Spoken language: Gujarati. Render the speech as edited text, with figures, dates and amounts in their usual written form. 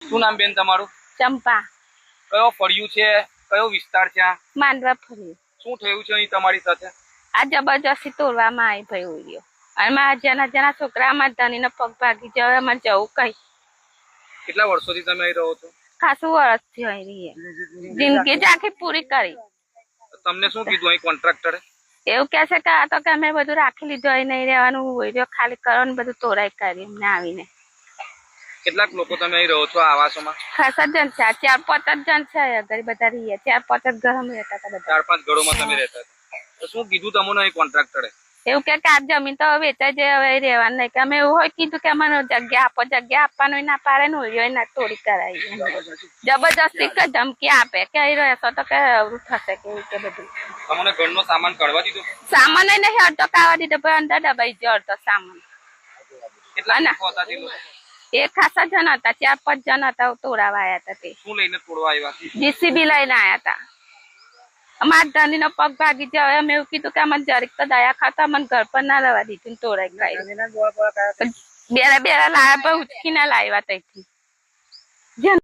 શું નામ બેન તમારું? ચંપા. કયો ફળિયું છે, કયો વિસ્તાર છે આ? માંડવા ફળિયું. શું થયું છે અહીં તમારી સાથે? આ જબરજસ્તી તોડવામાં આવી ભાઈ ઉડ્યો અને મારા જેના છોકરા મારા ધણીનો પગ ભાગી જાય. અમારે જવું કઈ. કેટલા વર્ષોથી તમે અહીં રહો છો? ખાસું વર્ષથી અહીં રહીએ. જિંદગી જ આખી પૂરી કરી. તમને શું કીધું અહીં કોન્ટ્રાક્ટરે? એવું કે છે કે આ તો કે અમે બધું રાખી લીધું, અહીં નહીં રહેવાનું હોય, ખાલી કરવાનું, બધું તોડાઈ કરી અમને આવીને. કેટલાક લોકો તમે અહીં રહો છો આવાસોમાં? ખાસા જણ છે, 4-5 જણ છે. અગર બધા રહીએ 4-5 ઘરમાં રહેતા હતા બધા. 4-5 ઘરોમાં તમે રહેતા હતા. તો શું કીધું તમને અહીં કોન્ટ્રાક્ટરે? એવું કે આ જમીન તો વેચાઈ જાય, હવે રહેવાનું નહીં. કે અમે એવું હોય કીધું કે અમને જગ્યા આપો, જગ્યા આપવાનું ના પાડે ને હોય ના તોડી કરાવી. જબરજસ્તી કે ધમકી આપે કે અહીં રહેશો તો કે અવરું થશે કે એવું કે બધું. તમને ઘરનો સામાન કાઢવા દીધો? સામાન નહીં અડધો કાઢવા દીધો, પણ અંદર દબાઈ ગયો અડધો સામાન. કેટલા લોકો હતા તે લોકો? એ ખાસા જણ હતા, 4-5 જણ હતા તોડાવા આવ્યા હતા. તે શું લઈને તોડવા આવ્યા? જીસીબી લઈને આવ્યા હતા. અમારા ધણીનો પગ ભાગી જાય. અમે એવું કીધું કે અમને જરીક તો દયા ખાતા અમને ઘર પર ના રહેવા દીધું, તોડાઈ ગઈ. બેરા લાયા, પણ ઉચકી ના લાવ્યા ત્યાંથી.